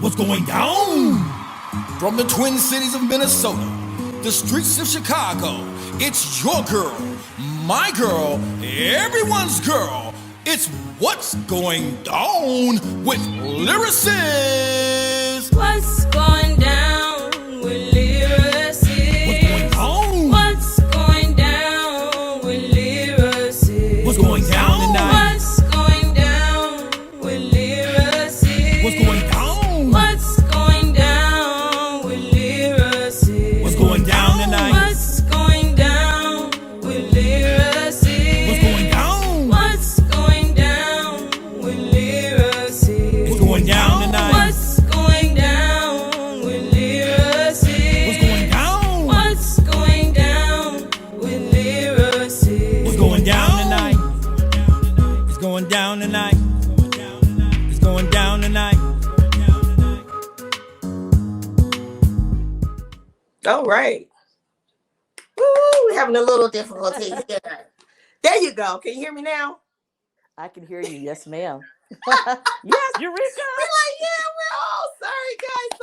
What's going down? From the Twin Cities of Minnesota, the streets of Chicago, it's your girl, my girl, everyone's girl. It's What's Going Down with Lyrasis. What's going down with Lyrasis? What's going down? What's going down with Lyrasis? What's going down tonight? What's going down with Lyrasis? What's going down? What's going down with Lyrasis? What's going down tonight? What's going down with Lyrasis? What's going down? What's going down with Lyrasis? What's going down tonight? What's going down with Lyrasis? What's going down? What's going down with Lyrasis? What's going down tonight? It's going down tonight. It's going down tonight. All right. Woo, we're having a little difficulty here. There you go. Can you hear me now? I can hear you. Yes, ma'am. Yes, Eureka! We're like, yeah, we're all sorry, guys.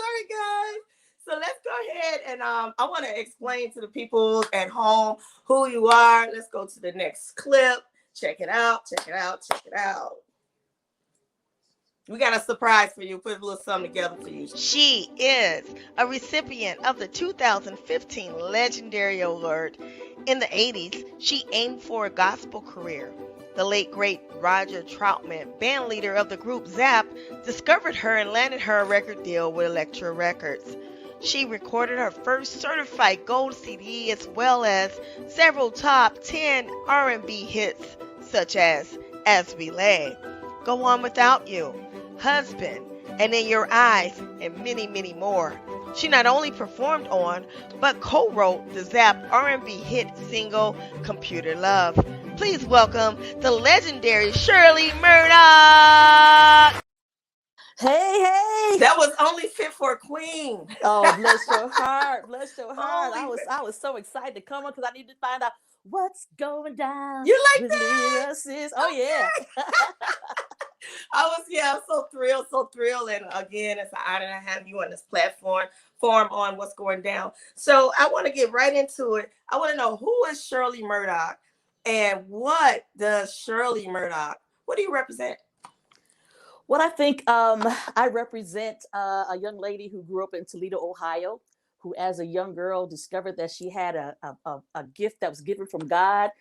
So let's go ahead and I want to explain to the people at home who you are. Let's go to the next clip. Check it out. We got a surprise for you. Put a little something together for you. She is a recipient of the 2015 Legendary Award. In the 80s, she aimed for a gospel career. The late great Roger Troutman, band leader of the group Zapp, discovered her and landed her a record deal with Elektra Records. She recorded her first certified gold CD as well as several top 10 R&B hits such as We Lay, Go On Without You, Husband, and In Your Eyes, and many, many more. She not only performed on, but co-wrote the Zapp R&B hit single, Computer Love. Please welcome the legendary Shirley Murdock! Hey! That was only fit for a queen. Oh, bless your heart. I Only was so excited to come on because I need to find out what's going down. You like with that? Lyrasis. Oh, yeah. I'm so thrilled. And again, it's an honor to have you on this platform on What's Going Down. So I want to get right into it. I want to know, who is Shirley Murdock and what does Shirley Murdock, what do you represent? What I think I represent a young lady who grew up in Toledo, Ohio, who as a young girl discovered that she had a gift that was given from God,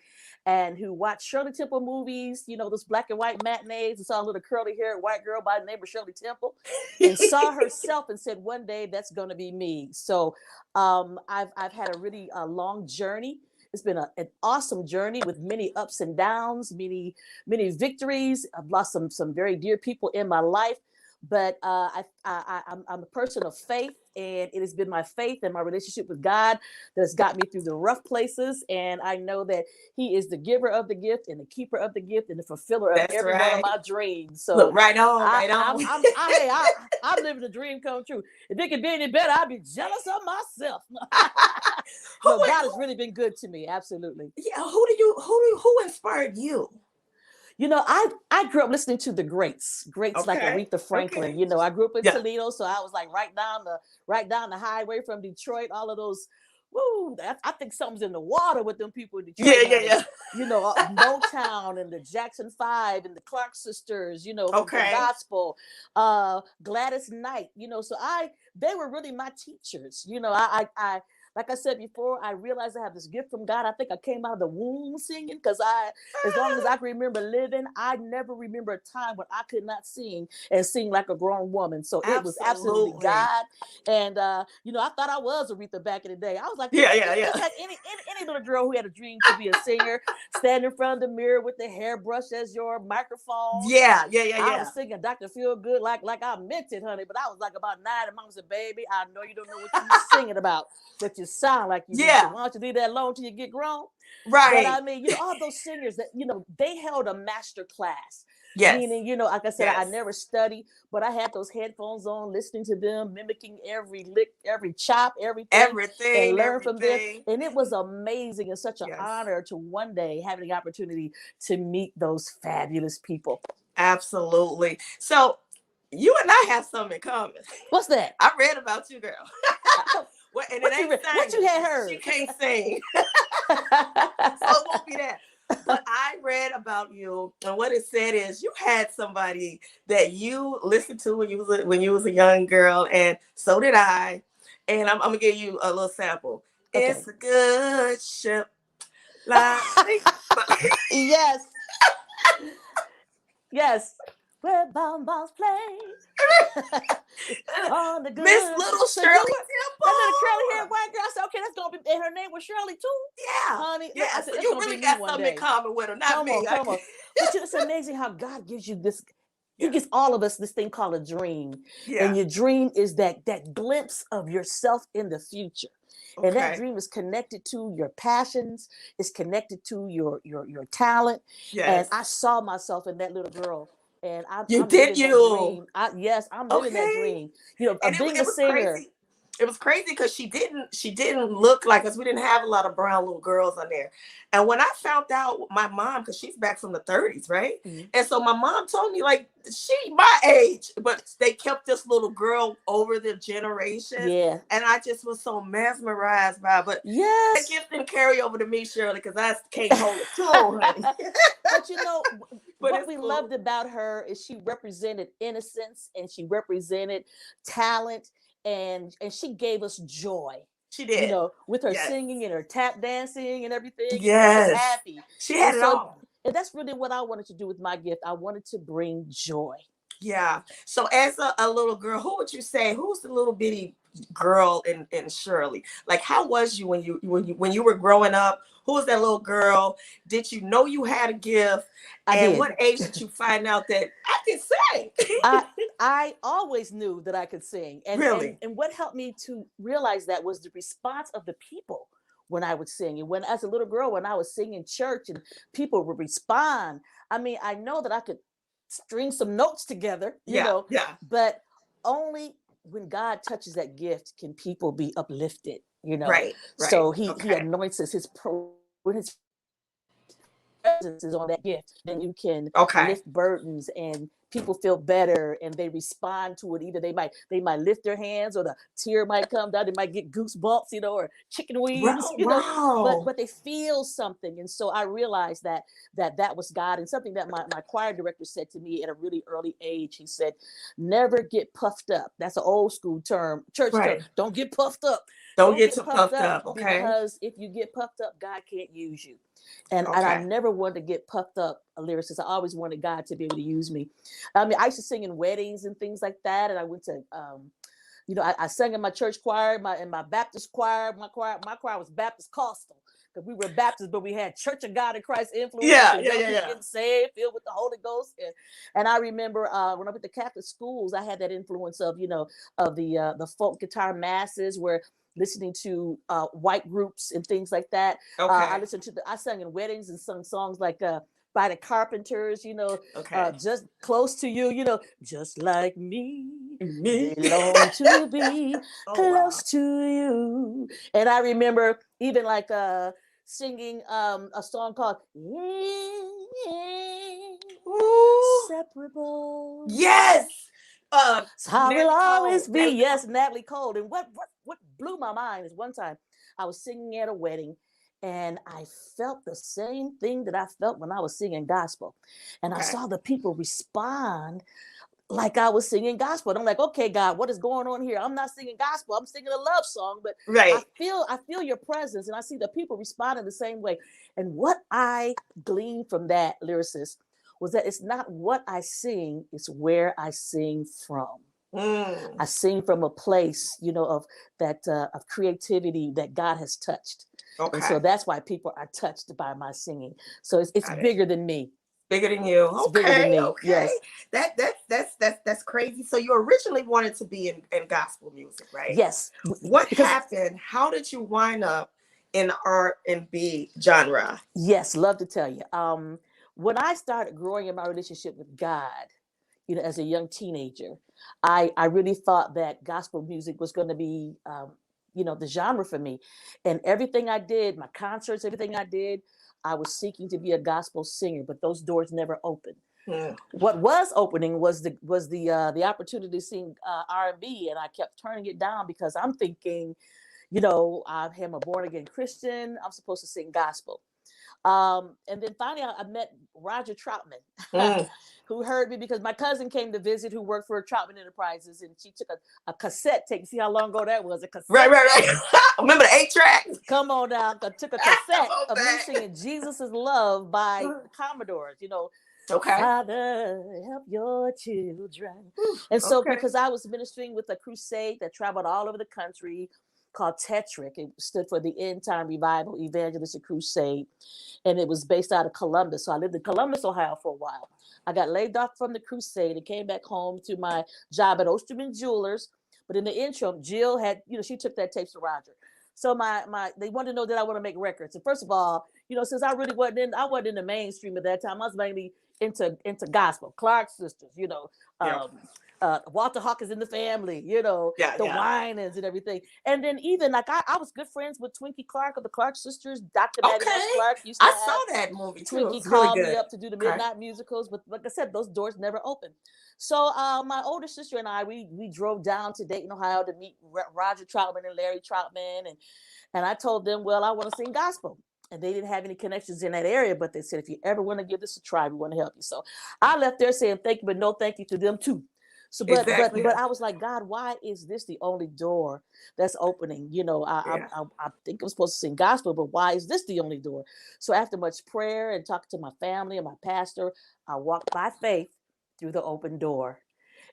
and who watched Shirley Temple movies, those black and white matinees, and saw a little curly haired white girl by the name of Shirley Temple and saw herself and said, one day that's going to be me. So I've had a really long journey. It's been an awesome journey with many ups and downs, many victories. I've lost some very dear people in my life, but I'm a person of faith, and it has been my faith and my relationship with God that's got me through the rough places. And I know that He is the giver of the gift and the keeper of the gift and the fulfiller of every one of my dreams. So look, right on. I'm living a dream come true. If it could be any better, I'd be jealous of myself. So God has really been good to me. Absolutely. Yeah. Who inspired you? I grew up listening to the greats like Aretha Franklin. Okay. I grew up in Toledo, so I was like right down the highway from Detroit. All of those, woo! I think something's in the water with them people in Detroit. Yeah. Motown and the Jackson 5 and the Clark Sisters. From the gospel, Gladys Knight. So they were really my teachers. I like I said before, I realized I have this gift from God. I think I came out of the womb singing because as long as I can remember living, I never remember a time when I could not sing and sing like a grown woman. So it was absolutely God. And, I thought I was Aretha back in the day. I was like, yeah. Like any little girl who had a dream to be a singer, stand in front of the mirror with the hairbrush as your microphone. Yeah. I was singing Dr. Feel Good like I meant it, honey. But I was like about 9, and Mom said, baby, I know you don't know what you're singing about, but you sound like you do. Why don't you leave that alone till you get grown? Right. But I mean, all those singers that, they held a master class. Yes. Meaning, like I said, I never studied, but I had those headphones on, listening to them, mimicking every lick, every chop, everything, and learn from them. And it was amazing and such an honor to one day have the opportunity to meet those fabulous people. Absolutely. So You and I have something in common. What's that? I read about you, girl. Well, and it ain't What you had heard? She can't sing, so it won't be that. But I read about you, and what it said is you had somebody that you listened to when you was a young girl, and so did I. And I'm gonna give you a little sample. Okay. It's a good ship. Like, Yes. Yes. Where bonbons play. On the good. Miss Little So Shirley you were- Temple. That little curly haired white girl. I said, okay, that's gonna be. And her name was Shirley too. Yeah, Honey, yeah. I said, So that's you gonna really be got me one something in day. common with her, not Come me. on, come on. But it's amazing how God gives you this. He Yeah. gives all of us this thing called a dream, Yeah. and your dream is that glimpse of yourself in the future. And that Okay. dream is connected to your passions, it's connected to your talent. And Yes. I saw myself in that little girl. And You I'm did living that you. dream. Yes, I'm living that Okay. dream. You know, And of being it a was singer. crazy. It was crazy because she didn't look like us. We didn't have a lot of brown little girls on there. And when I found out, my mom, because she's back from the 30s, right? Mhm. And so my mom told me, like, she my age, but they kept this little girl over the generations. Yeah. And I just was so mesmerized by it. But that Yes. gift didn't carry over to me, Shirley, because I can't hold a tune, honey. But you know, But what it's we cool. loved about her is she represented innocence and she represented talent, and she gave us joy. She You did. know, with her Yes. singing and her tap dancing and everything. It made us Yes. happy. She had And it so, all. and that's really what I wanted to do with my gift. I wanted to bring joy. Yeah. So as a little girl, who would you say, who's the little bitty girl in Shirley? Like, how was you when you were growing up? Who was that little girl? Did you know you had a gift? I And did. what age did you find out that I can sing? I always knew that I could sing. And, Really? and what helped me to realize that was the response of the people when I would sing. And when, as a little girl, when I was singing in church and people would respond, I mean, I know that I could string some notes together, you Yeah. know, Yeah. but only when God touches that gift can people be uplifted, you know. Right. Right. So he Okay. anoints us, when his presence is on that gift, then you can Okay. lift burdens and people feel better and they respond to it. Either they might lift their hands, or the tear might come down, they might get goosebumps, you know, or chicken wings, Wow. you know, Wow. but they feel something. And so I realized that was God. And something that my choir director said to me at a really early age, he said, never get puffed up. That's an old school term, church term. Right. Don't get puffed up. Don't get too puffed up. Okay. Because if you get puffed up, God can't use you. And I Okay. never wanted to get puffed up, a lyricist. I always wanted God to be able to use me. I mean, I used to sing in weddings and things like that. And I went to, you know, I sang in my church choir, in my Baptist choir. My choir was Baptist Costal, because we were Baptists, but we had Church of God in Christ influence. Yeah. And Yeah. young Yeah. people Yeah. getting saved, filled with the Holy Ghost. And I remember when I went to Catholic schools, I had that influence of, you know, of the folk guitar masses, where listening to white groups and things like that. Okay. I sang in weddings and sung songs like by the Carpenters, you know, Okay. just close to you, you know, just like me. Me. They long to be Oh, close wow. to you. And I remember even like singing a song called Ooh. Inseparable. Yes. So I will Natalie always Cole. be, Natalie yes, Natalie Cole. And what blew my mind is one time I was singing at a wedding, and I felt the same thing that I felt when I was singing gospel. And I Okay. saw the people respond like I was singing gospel. And I'm like, okay, God, what is going on here? I'm not singing gospel. I'm singing a love song, but Right. I feel your presence, and I see the people responding the same way. And what I gleaned from that, lyricist, was that it's not what I sing, it's where I sing from. I sing from a place, you know, of that of creativity that God has touched. Okay. And so that's why people are touched by my singing. So it's bigger than me. Bigger than you. It's bigger than me. Okay. Yes. That's crazy. So you originally wanted to be in gospel music, right? Yes. What happened? How did you wind up in the R&B genre? Yes, love to tell you. When I started growing in my relationship with God, you know, as a young teenager, I really thought that gospel music was going to be, you know, the genre for me. And everything I did, my concerts, everything I did, I was seeking to be a gospel singer, but those doors never opened. Mm. What was opening was the opportunity to sing R&B, and I kept turning it down because I'm thinking, I am a born again Christian. I'm supposed to sing gospel. And then finally, I met Roger Troutman, who heard me because my cousin came to visit, who worked for Troutman Enterprises, and she took a cassette tape. See how long ago that was? A cassette. Right. Remember the 8-track? Come on now. I took a cassette of me back. singing "Jesus Is Love" by the Commodores. Okay. Father, help your children. And so, Okay. because I was ministering with a crusade that traveled all over the country called TETRIC, it stood for the End Time Revival Evangelistic Crusade, and it was based out of Columbus. So I lived in Columbus, Ohio for a while. I got laid off from the crusade and came back home to my job at Osterman Jewelers. But in the interim, Jill had, she took that tape to Roger. So they wanted to know that I want to make records. And first of all, since I really wasn't in the mainstream at that time, I was mainly into gospel, Clark Sisters, Walter Hawkins in the Family, the Winans and everything. And then even like I was good friends with Twinkie Clark of the Clark Sisters. Dr. Maddie Clark used to I saw that movie too. Twinkie called me up to do the midnight musicals, but like I said, those doors never opened. So my older sister and I, we drove down to Dayton, Ohio to meet Roger Troutman and Larry Troutman, and I told them, well, I want to sing gospel. And they didn't have any connections in that area, but they said, if you ever want to give this a try, we want to help you. So I left there saying thank you, but no thank you to them too. So, but I was like, God, why is this the only door that's opening? I think I'm supposed to sing gospel, but why is this the only door? So after much prayer and talking to my family and my pastor, I walked by faith through the open door,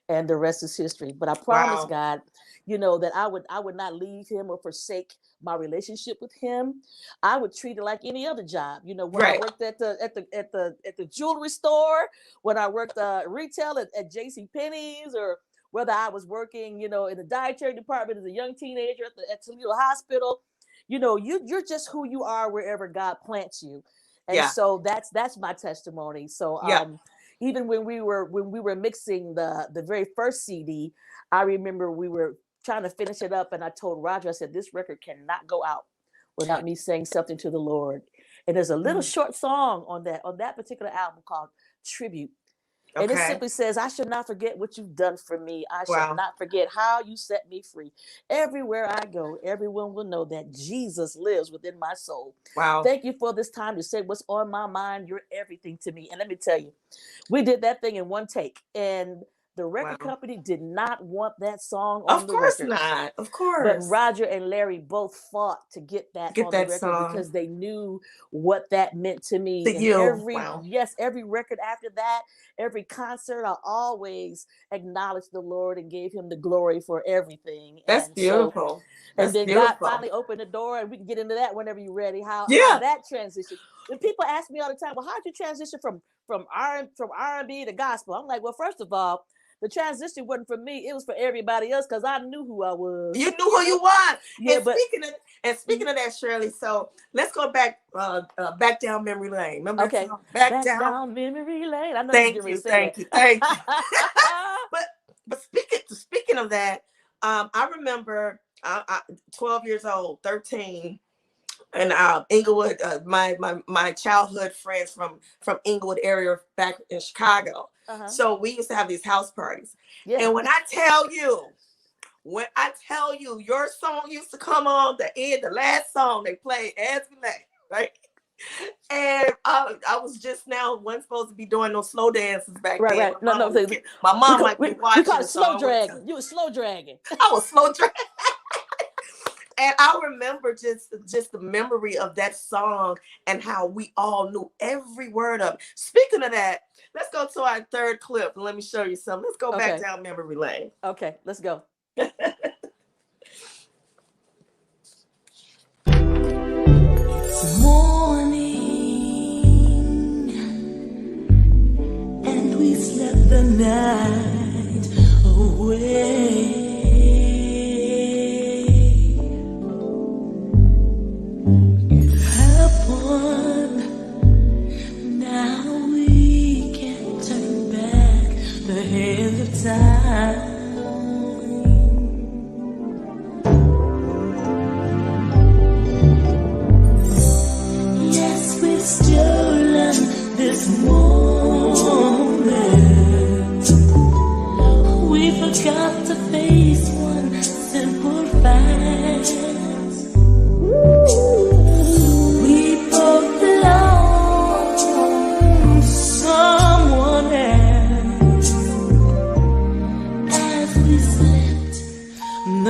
and the rest is history. But I promised God, that I would not leave him or forsake my relationship with him. I would treat it like any other job. When I worked at the jewelry store, when I worked retail at JCPenney's, or whether I was working, in the dietary department as a young teenager at Toledo Hospital, you're just who you are wherever God plants you. And so that's my testimony. So even when we were mixing the very first CD, I remember we were trying to finish it up, and I told Roger, I said, this record cannot go out without me saying something to the Lord. And there's a little short song on that particular album called Tribute. And it simply says, I shall not forget what you've done for me. I shall not forget how you set me free. Everywhere I go, everyone will know that Jesus lives within my soul. Wow. Thank you for this time to say what's on my mind. You're everything to me. And let me tell you, we did that thing in one take. And the record company did not want that song on the record. Of course not. Of course. But Roger and Larry both fought to get that on the record song, because they knew what that meant to me. Every record after that, every concert, I always acknowledged the Lord and gave him the glory for everything. That's beautiful. And then God finally opened the door, and we can get into that whenever you're ready. How that transition. And people ask me all the time, well, how'd you transition from R&B to gospel? I'm like, well, first of all, the transition wasn't for me; it was for everybody else, because I knew who I was. You knew who you was. Yeah, speaking of that, Shirley. So let's go back down memory lane. Remember that song? Back down memory lane. I know thank you. But speaking of that, I remember 12 years old, 13. And Inglewood, my childhood friends from Inglewood area back in Chicago. So we used to have these house parties. Yeah. And when I tell you, your song used to come on the last song they played as we left, right? And I was just now wasn't supposed to be doing no slow dances back then. Right. No. My mom might be watching. We call it slow dragging. You were slow dragging. I was slow dragging. And I remember just the memory of that song and how we all knew every word of it. Speaking of that, let's go to our third clip and let me show you something. Let's go back down memory lane. Okay, let's go. It's morning, and we slept the night away. Now we can't turn back the hands of time. Yes, we've stolen this moment.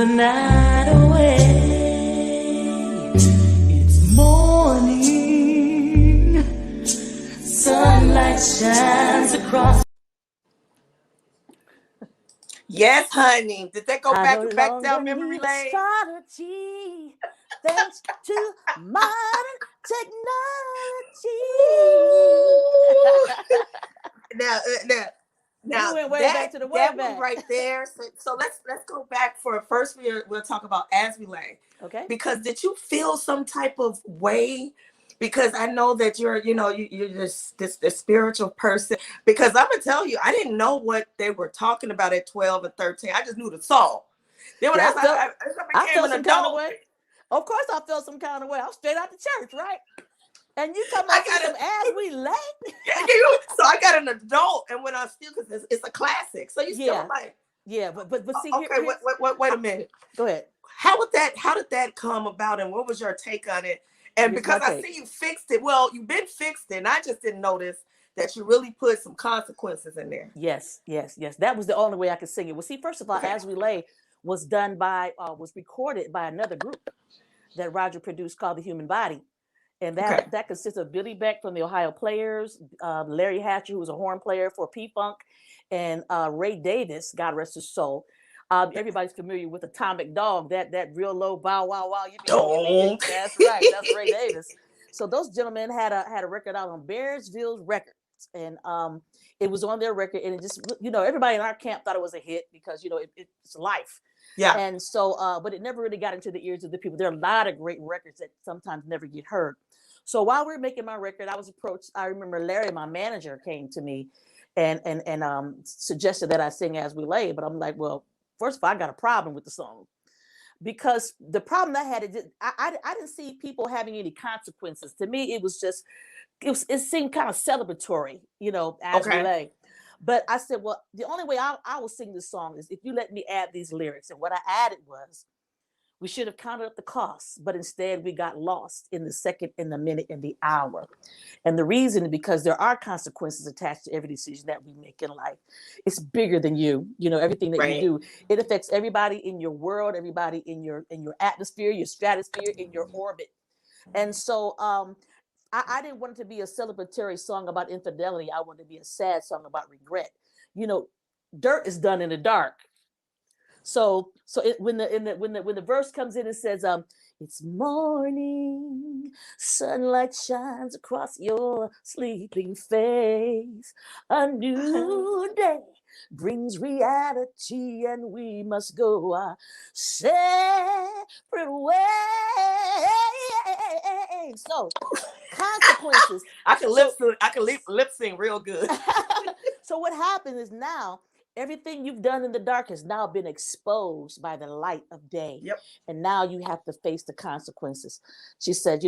the night away. It's morning, sunlight shines across. Yes, honey. Did that go I back no back down longer memory need lane? astrology, thanks to modern technology. Now We went way that back to the way that one back. right there. So let's go back for first. We'll talk about As We Lay. Okay. Because did you feel some type of way? Because I know that you're this spiritual person. Because I'm gonna tell you, I didn't know what they were talking about at 12 and 13. I just knew the song. Then when Yeah, as I became felt an some kind of adult, way. Of course, I felt some kind of way. I'm straight out the church, right? And you talking I about got some As We Lay? so I got an adult, and when I still because it's a classic. So you still like, yeah, but see okay, here. wait a minute. Go ahead. How did that come about, and what was your take on it? And Here's my because I take. see you fixed it, well, you've been fixed it, and I just didn't notice that you really put some consequences in there. Yes. That was the only way I could sing it. Well, see, first of all, Okay. As We Lay was recorded by another group that Roger produced called The Human Body. And that consists of Billy Beck from the Ohio Players, Larry Hatcher, who was a horn player for P-Funk, and Ray Davis, God rest his soul. Everybody's familiar with Atomic Dog, that real low bow wow wow. That's right, that's Ray Davis. So those gentlemen had a record out on Bearsville Records, and it was on their record, and it just everybody in our camp thought it was a hit because it's life. Yeah. And so, but it never really got into the ears of the people. There are a lot of great records that sometimes never get heard. So while we were making my record, I was approached. I remember Larry, my manager, came to me and suggested that I sing As We Lay. But I'm like, well, first of all, I got a problem with the song because the problem I had is I didn't see people having any consequences. To me, it seemed kind of celebratory, As We Lay. But I said, well, the only way I will sing this song is if you let me add these lyrics. And what I added was, we should have counted up the costs, but instead we got lost in the second, in the minute, in the hour. And the reason is because there are consequences attached to every decision that we make in life. It's bigger than you. Everything that you do, it affects everybody in your world, everybody in your atmosphere, your stratosphere, in your orbit. And so I didn't want it to be a celebratory song about infidelity. I wanted it to be a sad song about regret. Dirt is done in the dark. So when the verse comes in, it says, it's morning, sunlight shines across your sleeping face. A new day brings reality, and we must go our separate ways. So consequences. I can lip sync real good. So what happens is now everything you've done in the dark has now been exposed by the light of day. Yep. And now you have to face the consequences. She said,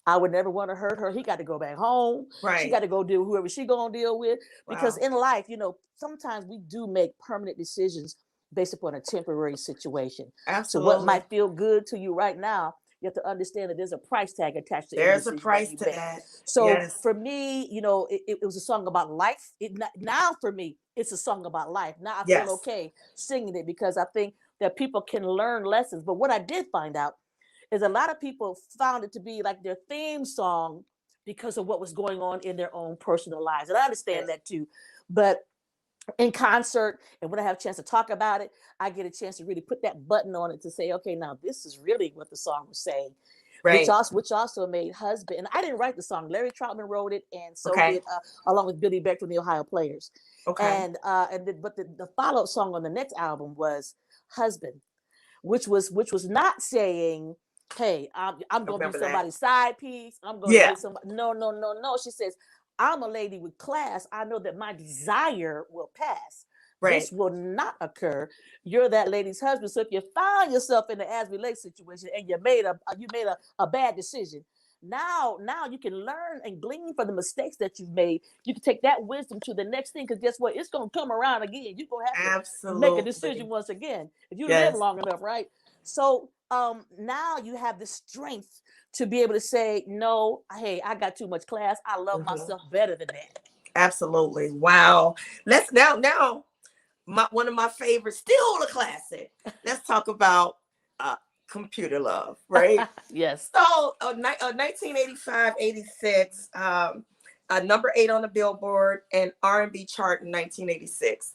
I would never want to hurt her. He got to go back home. Right. She got to go deal with whoever she going to deal with. Because in life, sometimes we do make permanent decisions based upon a temporary situation. Absolutely. So what might feel good to you right now, you have to understand that there's a price tag attached to there's a price to that. So for me, it was a song about life. Now for me, it's a song about life. Now I feel okay singing it because I think that people can learn lessons. But what I did find out is a lot of people found it to be like their theme song because of what was going on in their own personal lives. And I understand that too. But in concert, and when I have a chance to talk about it, I get a chance to really put that button on it to say, okay, now this is really what the song was saying. Right. Which also made Husband. And I didn't write the song. Larry Troutman wrote it, and so did along with Billy Beck from the Ohio Players. Okay. But the follow-up song on the next album was Husband, which was not saying, hey, I'm going to be somebody's side piece. I'm going to be somebody. No. She says, I'm a lady with class. I know that my desire will pass. Right. This will not occur. You're that lady's husband. So if you find yourself in the As We Lay situation and you made a bad decision, now you can learn and glean from the mistakes that you've made. You can take that wisdom to the next thing, because guess what? It's going to come around again. You're going to have to make a decision once again if you live long enough, right? So now you have the strength to be able to say, no, hey, I got too much class. I love myself better than that. Absolutely. Wow. Let's now one of my favorites, still a classic. Let's talk about Computer Love, right? Yes. So, 1985, 86, number 8 on the Billboard and R&B chart in 1986.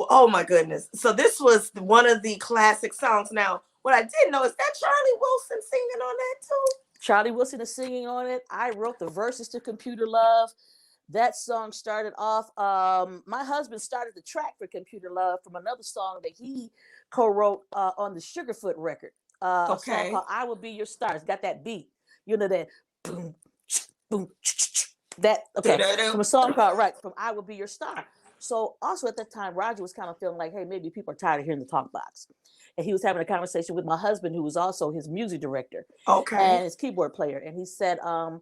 Oh my goodness! So this was one of the classic songs. Now, what I didn't know is that Charlie Wilson singing on that too. Charlie Wilson is singing on it. I wrote the verses to Computer Love. That song started off. My husband started the track for Computer Love from another song that he co-wrote on the Sugarfoot record. A song called "I Will Be Your Star." It's got that beat, you know, that boom, boom, that from a song called from "I Will Be Your Star." So also at that time, Roger was kind of feeling like, hey, maybe people are tired of hearing the talk box, and he was having a conversation with my husband, who was also his music director, and his keyboard player, and he said, no,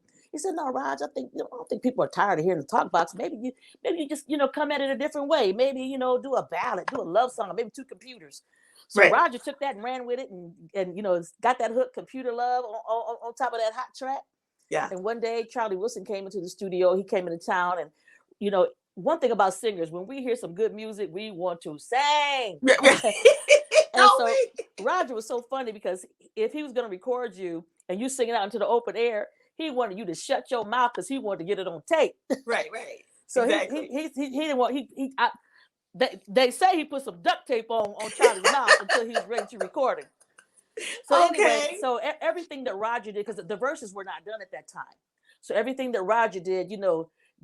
Raj, I don't think people are tired of hearing the talk box. Maybe you just, come at it a different way. Maybe, do a ballad, do a love song, maybe 2 computers. So Roger took that and ran with it and got that hook, Computer Love, on top of that hot track. Yeah. And one day Charlie Wilson came into the studio. He came into town, and, one thing about singers, when we hear some good music, we want to sing. And so Roger was so funny because if he was going to record you and you singing out into the open air, he wanted you to shut your mouth because he wanted to get it on tape. Right. So exactly. he didn't want they say he put some duct tape on Charlie's mouth until he was ready to record it. So anyway, so everything that Roger did, because the verses were not done at that time. So everything that Roger did,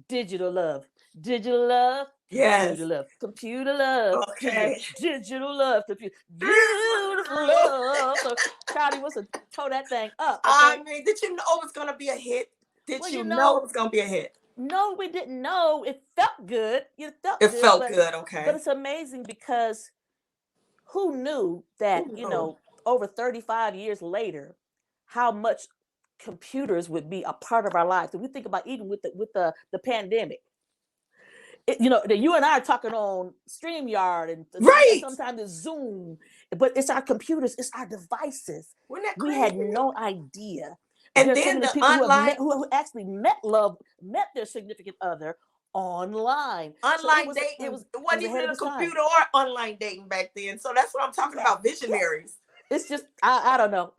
digital love, yes, computer love, digital love, beautiful love. So Charlie Wilson tore that thing up. Okay? I mean, did you know it was going to be a hit? Did you know it was going to be a hit? No, we didn't know. It felt good. It felt good. Okay. But it's amazing because who knew that, over 35 years later, how much computers would be a part of our lives. And we think about even with the pandemic. That you and I are talking on StreamYard and sometimes it's Zoom, but it's our computers, it's our devices. We had no idea. And there's then so many people who actually met their significant other online. Online dating. It wasn't even a computer or online dating back then. So that's what I'm talking about. Visionaries. It's just I don't know.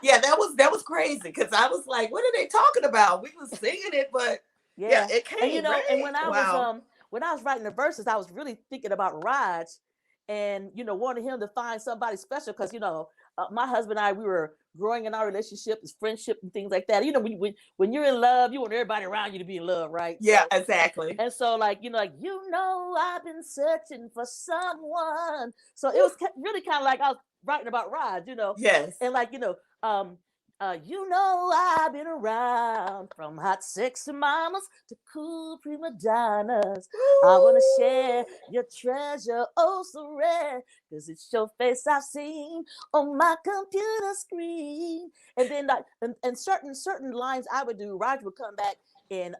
Yeah, that was crazy because I was like, what are they talking about? We was singing it, but yeah it came. And and when I was writing the verses, I was really thinking about Raj, and wanted him to find somebody special because my husband and I, we were growing in our relationship, his friendship and things like that. When you're in love, you want everybody around you to be in love, right? Yeah, exactly. And so I've been searching for someone. So it was really kind of like I was writing about Raj, Yes. And I've been around from hot sexy mamas to cool prima donnas. Ooh. I want to share your treasure, oh so rare, because it's your face I've seen on my computer screen. And then and certain lines I would do, Roger would come back and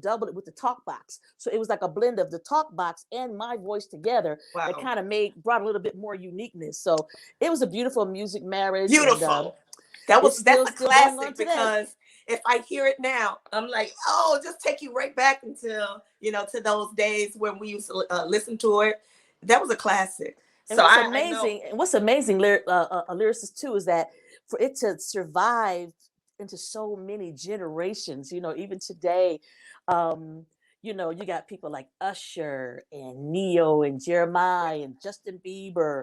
double it with the talk box. So it was like a blend of the talk box and my voice together. Wow. That kind of brought a little bit more uniqueness. So it was a beautiful music marriage. Beautiful. And, that's a classic because if I hear it now, I'm like, oh, just take you right back until, to those days when we used to listen to it. That was a classic. And so what's amazing, Lyrasis too, is that for it to survive into so many generations, even today, you got people like Usher and Neo and Jeremiah and Justin Bieber,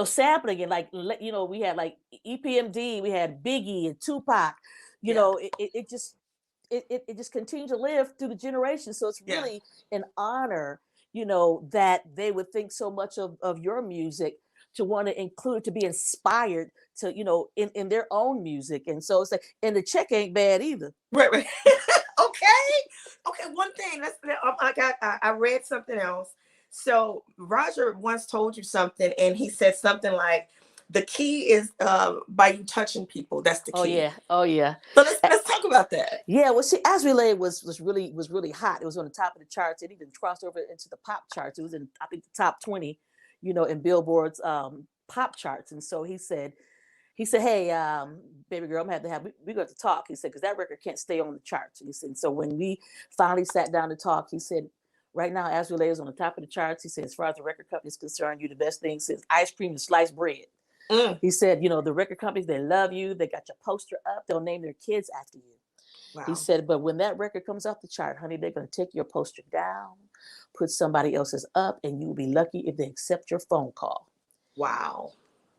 sampling and we had like EPMD, we had Biggie and Tupac, it just continued to live through the generations. So it's really an honor, that they would think so much of your music to want to include, to be inspired to, in their own music. And so it's like, and the check ain't bad either. Right. Okay. One thing I read something else. So Roger once told you something, and he said something like, the key is by you touching people. That's the key. Oh yeah. So let's talk about that. Yeah. Well, see, As Relay was really hot. It was on the top of the charts. It even crossed over into the pop charts. It was in, I think, the top 20, in Billboard's pop charts. And so he said, hey, baby girl, we're going to talk. He said, because that record can't stay on the charts. He said, so when we finally sat down to talk, he said, right now, As Relay is on the top of the charts. He said, as far as the record company is concerned, you're the best thing since ice cream and sliced bread. He said, you know, the record companies, they love you. They got your poster up. They'll name their kids after you. Wow. He said, but when that record comes off the chart, honey, they're going to take your poster down, put somebody else's up, and you will be lucky if they accept your phone call. Wow.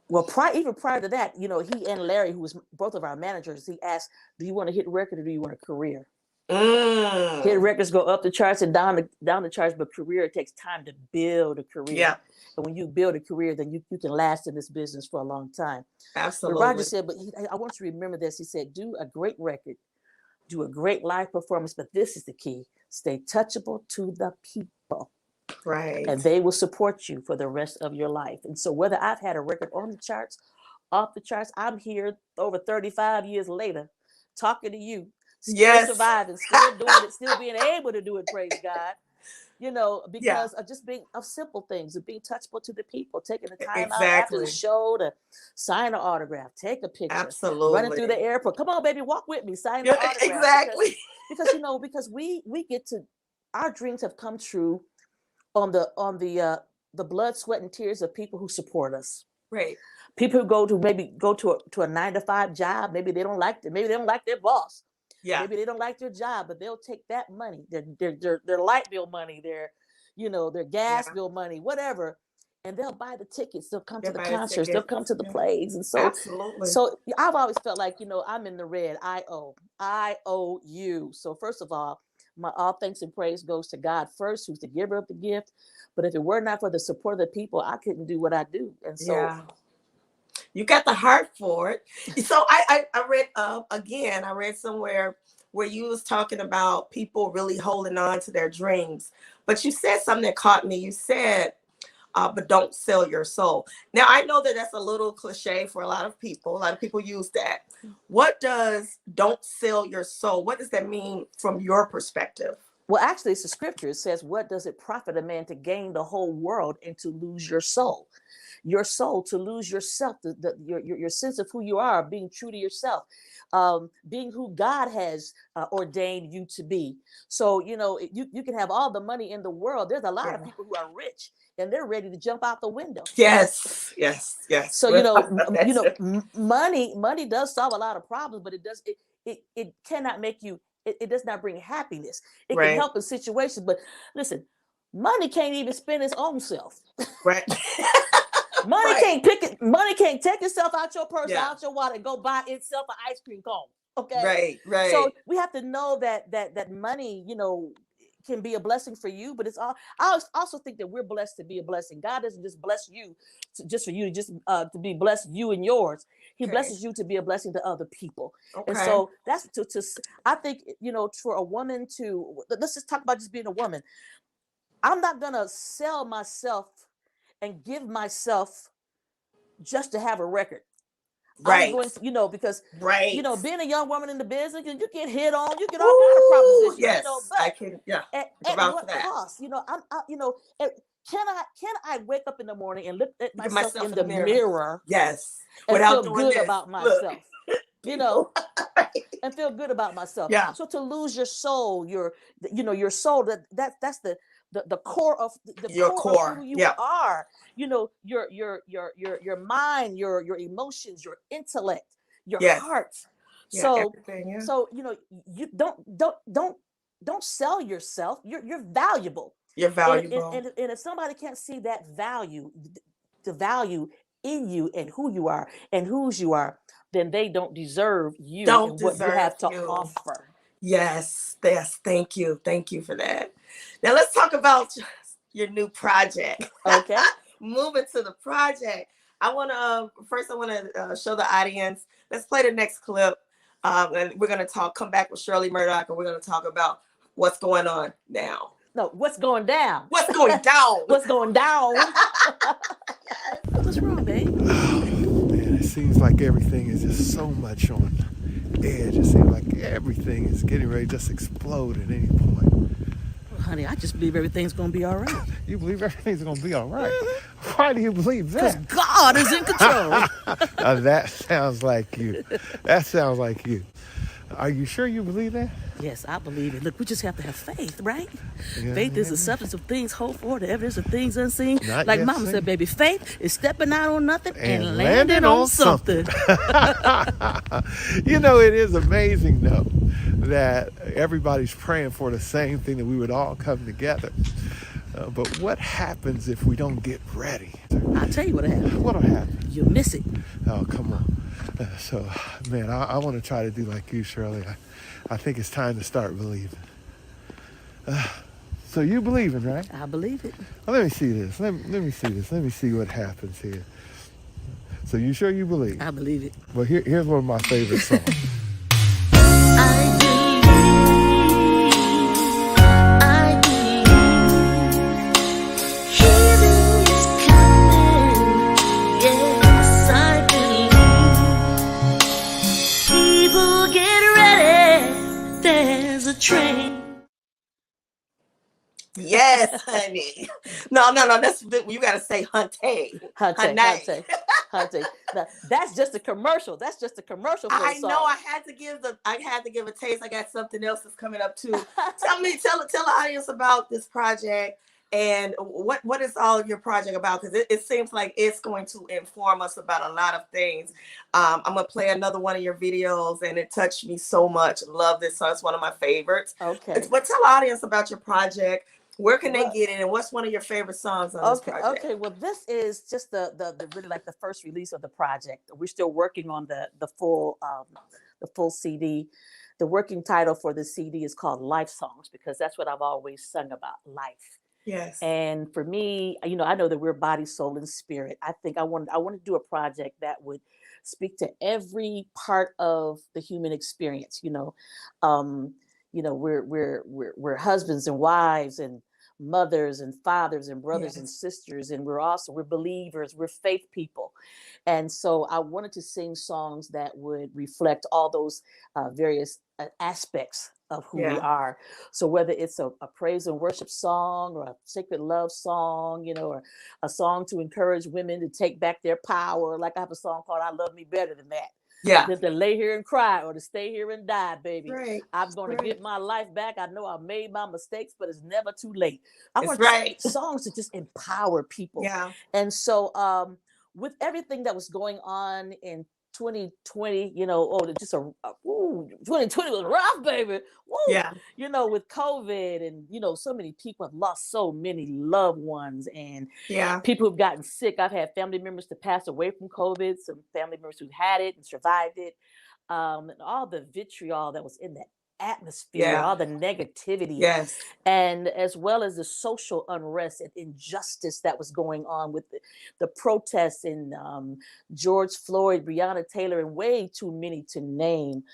Well, even prior to that, you know, he and Larry, who was both of our managers, he asked, do you want a hit record or do you want a career? Hit records go up the charts and down the charts, but career, it takes time to build a career. Yeah. And when you build a career, then you can last in this business for a long time. Absolutely. But Roger said, I want you to remember this. He said, do a great record, do a great live performance, but this is the key. Stay touchable to the people. Right. And they will support you for the rest of your life. And so whether I've had a record on the charts, off the charts, I'm here over 35 years later talking to you, still surviving, still doing it, still being able to do it, praise God. You know, because of just being of simple things, of being touchable to the people, taking the time out after the show to sign an autograph, take a picture, running through the airport. Come on, baby, walk with me, sign the autograph. Exactly. Because you know, because we get to, our dreams have come true on the blood, sweat, and tears of people who support us. Right. People who go to a 9-to-5 job. Maybe they don't like it. Maybe they don't like their boss. Yeah. Maybe they don't like their job, but they'll take that money, their light bill money, their gas bill money, whatever, and they'll buy the tickets. They'll come to the concerts. They'll come to the plays. And so, so I've always felt like, you know, I'm in the red. I owe you. So first of all, my all thanks and praise goes to God first, who's the giver of the gift. But if it were not for the support of the people, I couldn't do what I do. And so you got the heart for it. So I read I read somewhere where you was talking about people really holding on to their dreams. But you said something that caught me. You said, but don't sell your soul. Now, I know that that's a little cliche for a lot of people. A lot of people use that. What does don't sell your soul? What does that mean from your perspective? Well, actually, it's the scripture. It says, what does it profit a man to gain the whole world and to lose your soul? Your soul, to lose yourself, your sense of who you are, being true to yourself, being who God has ordained you to be. So, you know, you can have all the money in the world. There's a lot of people who are rich and they're ready to jump out the window. Yes. So, you know, money does solve a lot of problems, but it cannot make you, it does not bring happiness. It can help in situations, but listen, money can't even spend its own self. Right. Money can't pick it. Money can't take itself out your purse, out your wallet, and go buy itself an ice cream cone. Okay. Right. So we have to know that money, you know, can be a blessing for you, but it's all. I also think that we're blessed to be a blessing. God doesn't just bless you just for you, just to be blessed you and yours. He blesses you to be a blessing to other people. And so that's to. I think, you know, for a woman to, let's just talk about just being a woman. I'm not gonna sell myself and give myself just to have a record. I'm going to, you know, because, you know, being a young woman in the business, you get hit on, you get all kind of propositions. Yes, you know, but I can, at what cost? You know, you know, can I wake up in the morning and look at myself in the mirror? Yes. And feel good about myself. You know, and feel good about myself. Yeah. So to lose your soul, your soul, that's the core of your core of who you are. You know, your mind, your emotions, your intellect, your heart. So so you know, you don't sell yourself. You're valuable. You're valuable. And if somebody can't see that value, the value in you and who you are and whose you are, then they don't deserve you and what you have to offer. Yes. Thank you for that. Now let's talk about your new project. Okay. Moving to the project. I want to show the audience. Let's play the next clip. And we're going to come back with Shirley Murdock, and we're going to talk about what's going on now. No, what's going down? What's going down? What's going down? What's wrong, babe? Oh, man, it seems like everything is just so much on edge. It seems like everything is getting ready to just explode at any point. Well, honey, I just believe everything's going to be all right. You believe everything's going to be all right? Why do you believe that? Because God is in control. That sounds like you. That sounds like you. Are you sure you believe that? Yes, I believe it. Look, we just have to have faith, right? Yeah, Faith is yeah, the substance of things hoped for, the evidence of things unseen. Not Like yet Mama seen. said, baby, faith is stepping out on nothing and landing landing on something. You know, it is amazing, though, that everybody's praying for the same thing, that we would all come together. But what happens if we don't get ready? I'll tell you what'll happen. What'll happen? You'll miss it. Oh, come on. So, man, I want to try to do like you, Shirley. I think it's time to start believing. So you believing, right? I believe it. Well, let me see this. Let me see this. Let me see what happens here. So you sure you believe? I believe it. Well, here's one of my favorite songs. I believe healing is coming. Yes, I believe. People get ready. There's a train. Yes, honey. No. That's you gotta say hunte. Hunte. Now, that's just a commercial. That's just a commercial for I the song. know. I had to give a taste. I got something else that's coming up too. Tell the audience about this project and what is all of your project about? Because it seems like it's going to inform us about a lot of things. I'm gonna play another one of your videos, and it touched me so much. Love this song. It's one of my favorites. Okay. But tell the audience about your project. Where can they get it, and what's one of your favorite songs on this project? Okay. Well, this is just the really like the first release of the project. We're still working on the full CD. The working title for the CD is called Life Songs, because that's what I've always sung about, life. Yes. And for me, I know that we're body, soul, and spirit. I think I want to do a project that would speak to every part of the human experience. We're husbands and wives and mothers and fathers and brothers and sisters, and we're believers, we're faith people. And so I wanted to sing songs that would reflect all those various aspects of who we are. So whether it's a praise and worship song, or a sacred love song, or a song to encourage women to take back their power, like I have a song called I Love Me Better Than That. Yeah. To lay here and cry, or to stay here and die, baby. Right. I'm going to get my life back. I know I made my mistakes, but it's never too late. I want songs to just empower people. Yeah. And so with everything that was going on in 2020, 2020 was rough, baby. Woo. Yeah. With COVID, and so many people have lost so many loved ones, and people have gotten sick. I've had family members to pass away from COVID, some family members who had it and survived it, and all the vitriol that was in that atmosphere, all the negativity, and as well as the social unrest and injustice that was going on with the protests in George Floyd, Breonna Taylor, and way too many to name.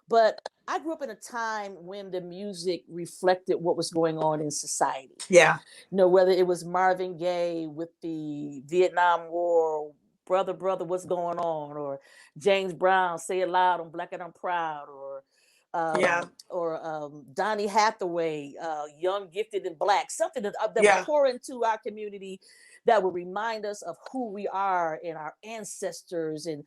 But I grew up in a time when the music reflected what was going on in society. Yeah. Whether it was Marvin Gaye with the Vietnam War, Brother, what's going on, or James Brown, Say It Loud, I'm Black and I'm Proud, or Donny Hathaway, Young, Gifted, and Black, something that would pour into our community, that would remind us of who we are and our ancestors, and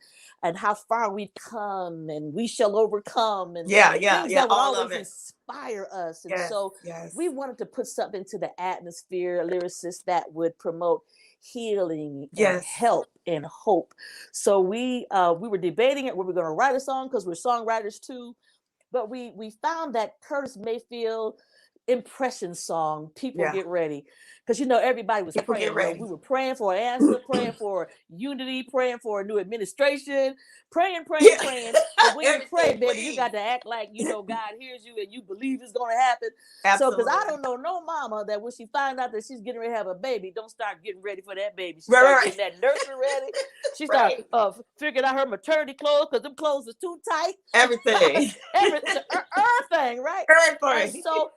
how far we've come, and we shall overcome, and things that would always inspire us. And so we wanted to put something to the atmosphere, Lyrasis, that would promote healing and help and hope. So we were debating it. We were going to write a song, because we're songwriters too. But we found that Curtis Mayfield impression song, People Get Ready, because everybody was praying. We were praying for an answer, praying for unity, praying for a new administration, praying. But when you pray, baby, you got to act like God hears you and you believe it's going to happen. Absolutely. So, because I don't know no mama that when she finds out that she's getting ready to have a baby, don't start getting ready for that baby. She start getting that nursery ready. She start figuring out her maternity clothes, because them clothes are too tight. Everything. Everything, right? Everything. And so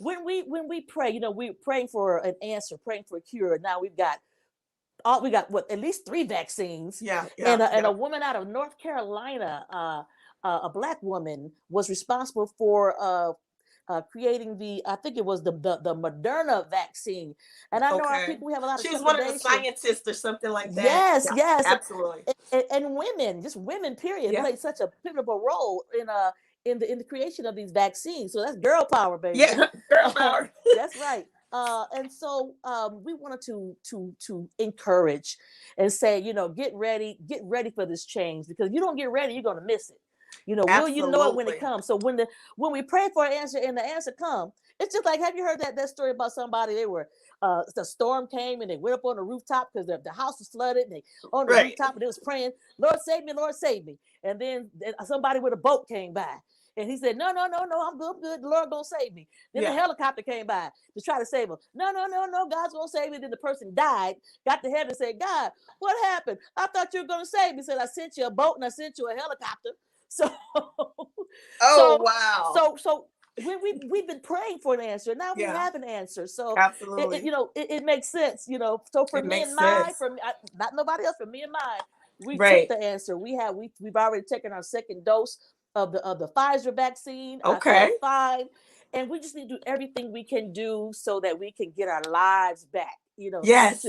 when we pray, we're praying for an answer, praying for a cure. Now we got at least 3 vaccines. And a woman out of North Carolina, a Black woman, was responsible for creating I think it was the Moderna vaccine. And I know our people, we have a lot of She was one of the scientists or something like that. Yes, yeah, yes. Absolutely. And women, just women, period, played such a pivotal role in the creation of these vaccines. So that's girl power, baby. Yeah, girl power. That's right. And so we wanted to encourage and say, get ready for this change, because you don't get ready, you're going to miss it. Will you know it when it comes? So when we pray for an answer and the answer comes, it's just like, have you heard that story about somebody? They were the storm came and they went up on the rooftop because the house was flooded, and they on the rooftop and they was praying, Lord save me, Lord save me. And then somebody with a boat came by. And he said, no, I'm good. The Lord gonna save me. Then the helicopter came by to try to save him. No, God's gonna save me. Then the person died, got to heaven and said, God, what happened? I thought you were gonna save me. He said, I sent you a boat and I sent you a helicopter. So, wow. So we've been praying for an answer. Now we have an answer. So absolutely, it makes sense. So for me and mine, not nobody else, for me and mine, we took the answer. We've already taken our second dose of the Pfizer vaccine. Okay. 5, and we just need to do everything we can do so that we can get our lives back. Yes.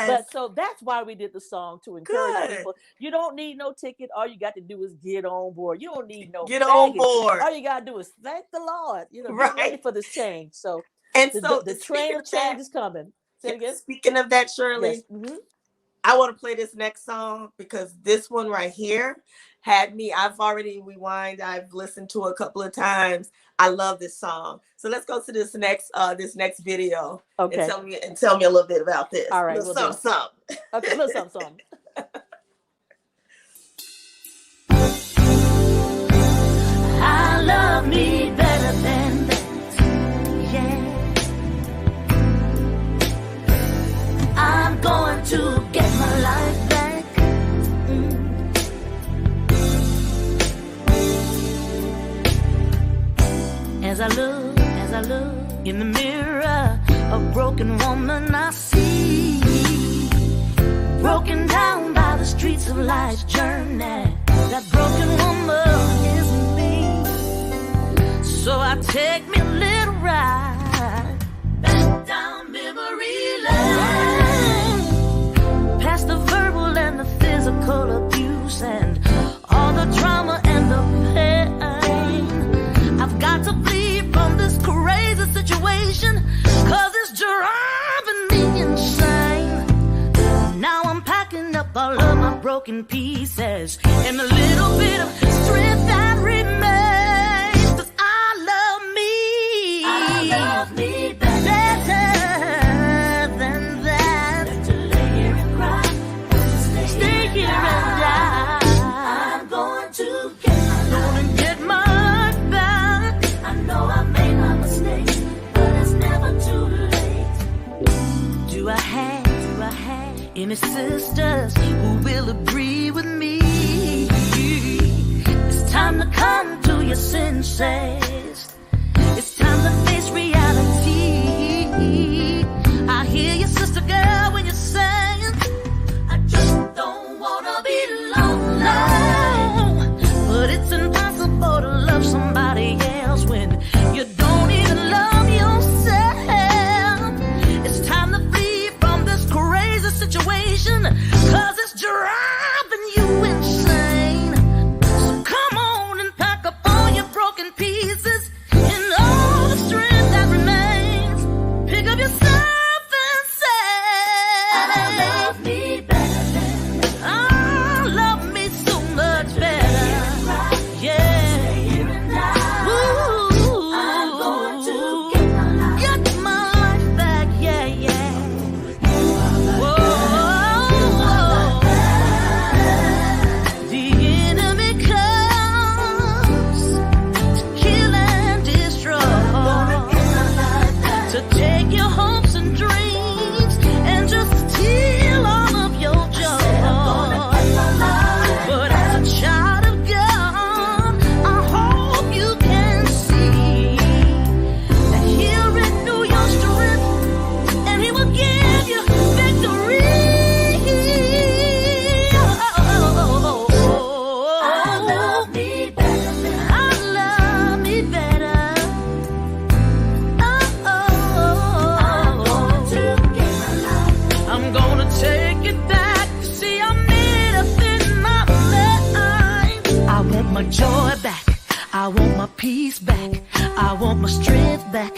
But so that's why we did the song, to encourage people. You don't need no ticket. All you got to do is get on board. You don't need no get on board. All you got to do is thank the Lord. Get ready for this change. So the train of change is coming. Say it again. Speaking of that, Shirley, yes. I want to play this next song because this one right here had me. I've already rewind. I've listened to it a couple of times. I love this song. So let's go to this next video. Okay. And tell me a little bit about this. All right. Something. Okay, a little something. I love me better than that. Yeah. I'm going to get my life back. As I look in the mirror, a broken woman I see, broken down by the streets of life's journey. That broken woman is me. So I take me a little ride back down memory lane, past the verbal and the physical abuse and all the trauma and the pain. I've got to flee from this crazy situation, 'cause it's driving me insane. Now I'm packing up all of my broken pieces and a little bit of strength that remains. 'Cause I love me better than that. To lay here and cry, stay here and die. I'm going to get my life back. I know I made my mistakes, but it's never too late. Do I have any sisters who will agree with me? It's time to come to your senses. It's time to face reality. I hear you, sister girl, when you're saying, I just don't wanna be lonely. But it's impossible to love somebody else when you don't even love yourself. It's time to flee from this crazy situation, 'cause it's driving you insane. So come on and pack up all your broken pieces and all the strength that remains. Pick up yourself and say, I love me better than that. I love me so much better. Yeah. Ooh. I'm going to get my life back. Yeah. Whoa. The enemy comes to kill and destroy, to take your hopes and dreams and just steal all of your joy. But as a child of God, I hope you can see that He'll renew your strength and He will give you victory. I love me better. back.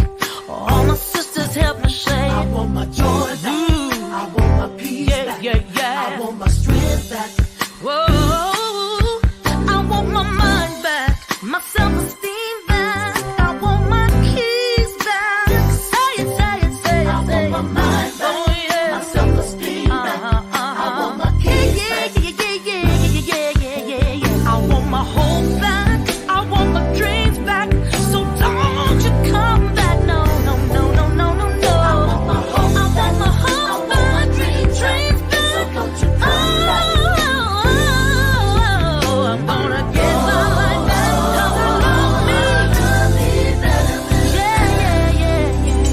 All my sisters help me say, I want my joy back. I want my peace back. I want my strength back. Whoa, I want my mind back, my self-esteem back. I want my keys back. Say it, say it, say it. I want my mind back, oh, yeah. My self-esteem back. I want my keys back. I want my hope back. I want my dreams back. So don't you come back. No, no, no, no, no, no, no. I want my hope back. I want my dreams back. So don't you come back. I'm gonna get my life back 'cause I love me. Yeah, yeah, yeah, yeah.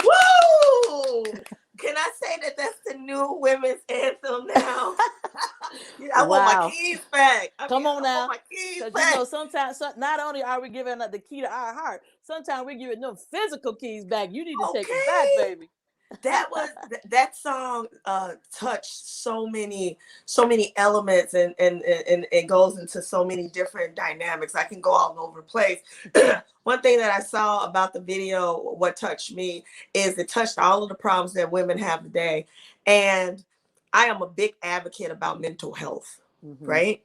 Woo! Can I say that that's the new women's anthem now? I want my Wow. keys back. Come on I now. want my keys Because back. you know, sometimes not only are we giving the key to our heart, sometimes we're giving them physical keys back. You need to take them back, Okay. baby. That song touched so many elements, and it goes into so many different dynamics. I can go all over the place. One thing that I saw about the video, what touched me, is it touched all of the problems that women have today. And I am a big advocate about mental health, right?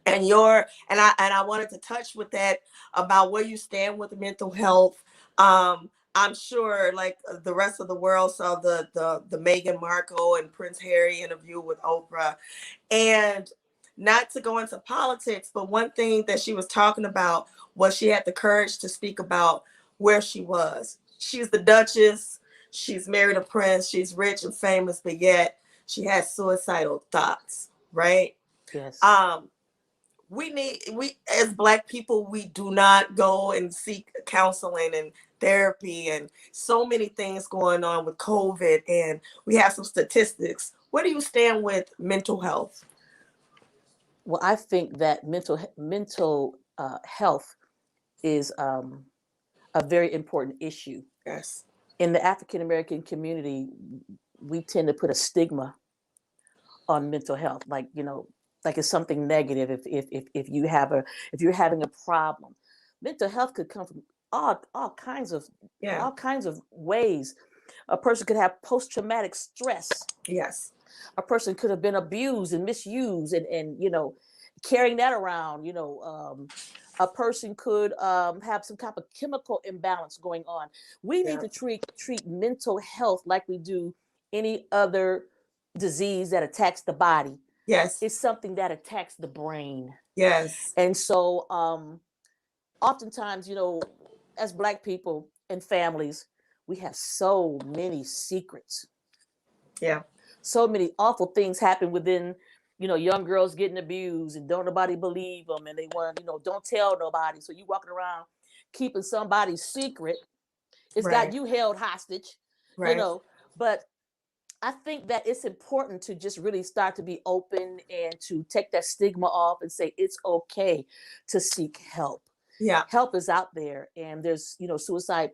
And I wanted to touch with that about where you stand with mental health. I'm sure, like the rest of the world, saw the Meghan Markle and Prince Harry interview with Oprah. And not to go into politics, but one thing that she was talking about was she had the courage to speak about where she was. She's the Duchess. She's married a prince. She's rich and famous, but yet she has suicidal thoughts, right? Yes. We as Black people, we do not go and seek counseling and therapy, and so many things going on with COVID. And we have some statistics. Where do you stand with mental health? Well, I think that mental health is a very important issue. Yes. In the African American community, we tend to put a stigma on mental health, like it's something negative. If you're having a problem, mental health could come from all kinds of ways. A person could have post-traumatic stress. Yes. A person could have been abused and misused, and carrying that around. A person could have some type of chemical imbalance going on. We need to treat mental health like we do any other disease that attacks the body. Yes. It's something that attacks the brain. Yes. And so oftentimes, as Black people and families, we have so many secrets. Yeah. So many awful things happen within, young girls getting abused and don't nobody believe them, and they want to, don't tell nobody. So you walking around keeping somebody's secret. It's got you held hostage, but I think that it's important to just really start to be open and to take that stigma off and say it's okay to seek help. Yeah. Help is out there, and there's, suicide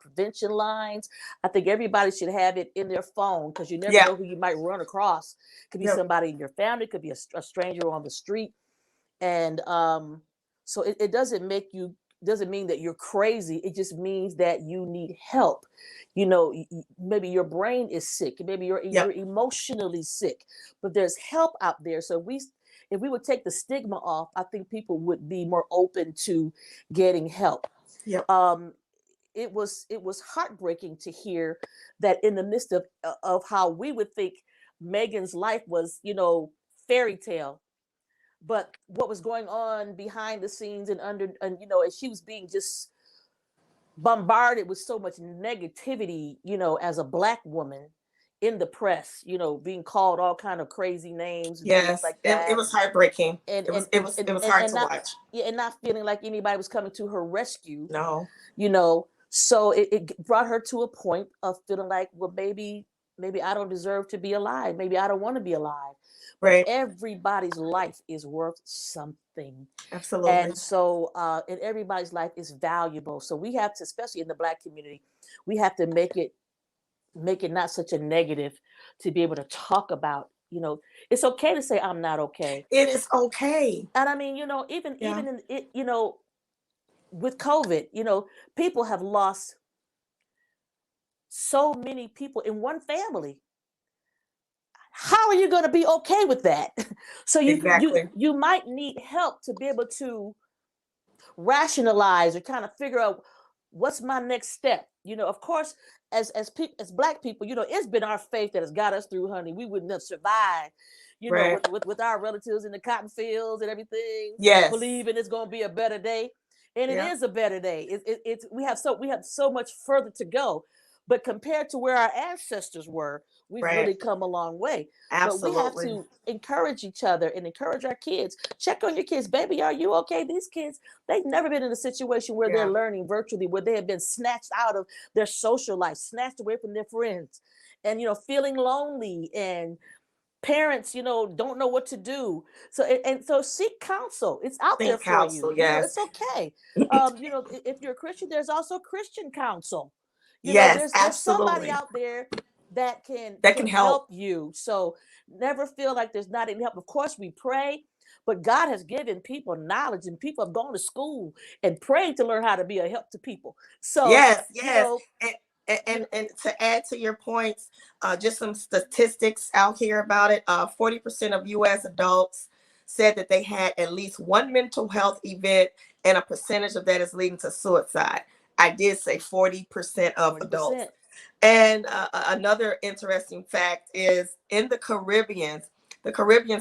prevention lines. I think everybody should have it in their phone, because you never know who you might run across. Could be somebody in your family, could be a stranger on the street. And so it doesn't mean that you're crazy. It just means that you need help. Maybe your brain is sick, maybe you're emotionally sick, but there's help out there. So if we would take the stigma off, I think people would be more open to getting help. Yep. It was heartbreaking to hear that in the midst of how we would think Meghan's life was, fairy tale, but what was going on behind the scenes and she was being just bombarded with so much negativity, as a Black woman in the press, being called all kind of crazy names. And things like that. It was heartbreaking. It was hard to watch. Yeah, and not feeling like anybody was coming to her rescue. No. So it brought her to a point of feeling like, well, maybe maybe I don't deserve to be alive. Maybe I don't want to be alive. But Right. everybody's life is worth something. Absolutely. And so, and everybody's life is valuable. So we have to, especially in the Black community, we have to make it not such a negative to be able to talk about, it's okay to say I'm not okay. It is okay. And I mean, Yeah. even in it, with COVID, people have lost so many people in one family. How are you going to be okay with that? So Exactly. you might need help to be able to rationalize or kind of figure out what's my next step. Of course, as Black people, it's been our faith that has got us through, honey. We wouldn't have survived, Right. with our relatives in the cotton fields and everything, Yes. believing it's going to be a better day. And it Yeah. is a better day. It's we have so much further to go. But compared to where our ancestors were, we've Right. really come a long way. But we have Absolutely. to encourage each other and encourage our kids. Check on your kids. Baby, are you okay? These kids, they've never been in a situation where they're Yeah. learning virtually, where they have been snatched out of their social life, snatched away from their friends, and feeling lonely, and parents, don't know what to do. So seek counsel. It's out there Think for you. counsel. Yes. It's okay. If you're a Christian, there's also Christian counsel. Yes. There's somebody Absolutely. out there that can That can help. help you. So never feel like there's not any help. Of course, we pray, but God has given people knowledge, and people have gone to school and prayed to learn how to be a help to people. So Yes. Yes. And and to add to your points, just some statistics out here about it. 40% of U.S. adults said that they had at least one mental health event, and a percentage of that is leading to suicide. I did say 40% of adults. 40%. And another interesting fact is in the Caribbeans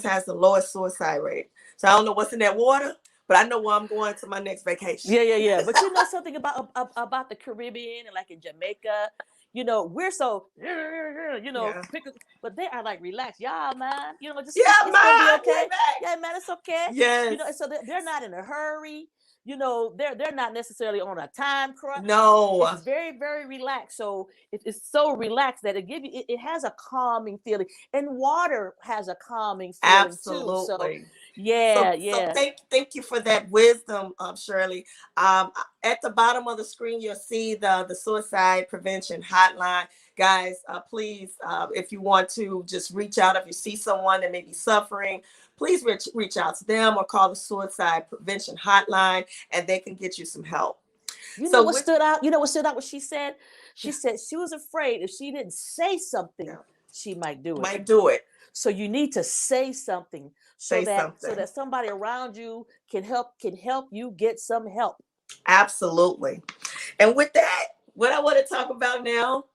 has the lowest suicide rate. So I don't know what's in that water, but I know where I'm going to my next vacation. Yeah. But you know something about the Caribbean and like in Jamaica, we're so Yeah. but they are like relaxed, y'all, man. Just Yeah, it's gonna be man. Yeah, okay. man. Yeah, man, it's okay. Yes. So they're not in a hurry. They're not necessarily on a time crunch. No. It's very, very relaxed. So it's so relaxed that it has a calming feeling, and water has a calming feeling too. So Absolutely. So, yeah. thank you for that wisdom, Shirley. At the bottom of the screen, you'll see the suicide prevention hotline. Guys, please, if you want to just reach out, if you see someone that may be suffering, please reach out to them or call the suicide prevention hotline, and they can get you some help. You know So what with stood out? You know what stood out? What she said? She Yeah. said she was afraid if she didn't say something, Yeah. she might do it. might do it. So you need to say something Say something. so that somebody around you can help you get some help. Absolutely. And with that, what I want to talk about now,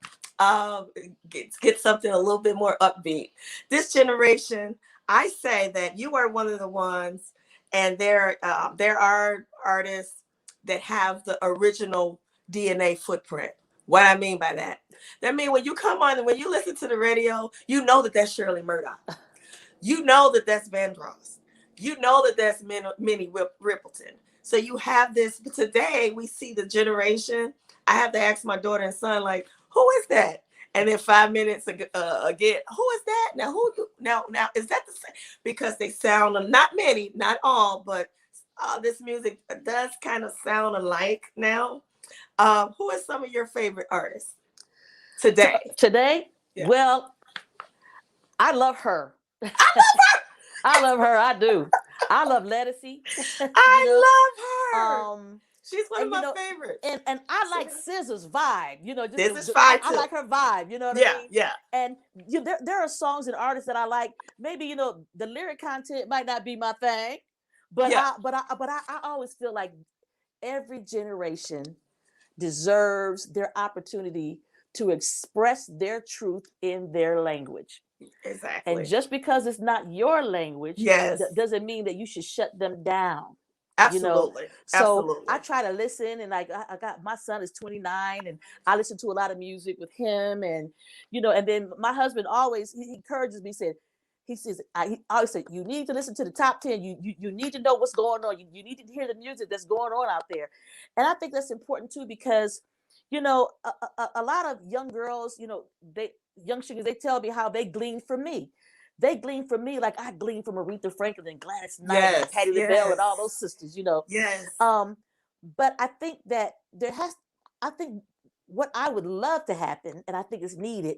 get something a little bit more upbeat. This generation, I say that you are one of the ones, and there are artists that have the original DNA footprint. What I mean by that means when you come on and when you listen to the radio, you know that that's Shirley Murdock. You know that that's Vandross. You know that that's Minnie Rippleton. So you have this. But today we see the generation. I have to ask my daughter and son, like, who is that? And then 5 minutes again, who is that? Now is that the same? Because they sound, not many, not all, but this music does kind of sound alike now. Who are some of your favorite artists today? Today, Yeah. well, I love her. I love her. I do. I love Lyrasis. I love her. She's one of my favorites. And I like SZA's vibe. This is fine I too. like her vibe. You know what I mean? Yeah. And there are songs and artists that I like. Maybe the lyric content might not be my thing, but Yeah. I always feel like every generation deserves their opportunity to express their truth in their language. Exactly. And just because it's not your language, Yes. doesn't mean that you should shut them down. Absolutely. So Absolutely. I try to listen, and like I got, my son is 29, and I listen to a lot of music with him, and and then my husband always he encourages me. He says he always said, you need to listen to the top 10. You need to know what's going on. You need to hear the music that's going on out there. And I think that's important too, because a lot of young girls, young singers, they tell me how they glean from me. They glean from me like I glean from Aretha Franklin and Gladys Knight and Yes, Patti LaBelle and all those sisters, you know. yes. But I think that I think what I would love to happen, and I think is needed,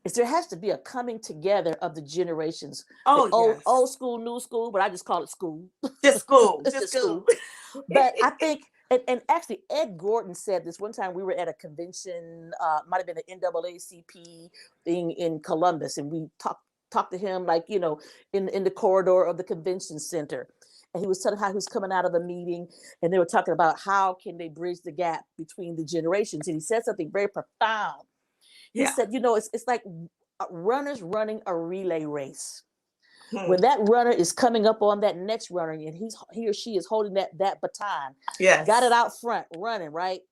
is there has to be a coming together of the generations, the Oh, yes. old school, new school, but I just call it school. Just school. It's Just just school. school. But I think, and actually Ed Gordon said this one time. We were at a convention, might have been an NAACP thing in Columbus, and we talked to him, like, you know, in the corridor of the convention center. And he was telling how he was coming out of the meeting, and they were talking about how can they bridge the gap between the generations. And he said something very profound. He Yeah. said, you know, it's like runners running a relay race. Hmm. When that runner is coming up on that next runner, and he or she is holding that baton, Yes. got it out front, running, right?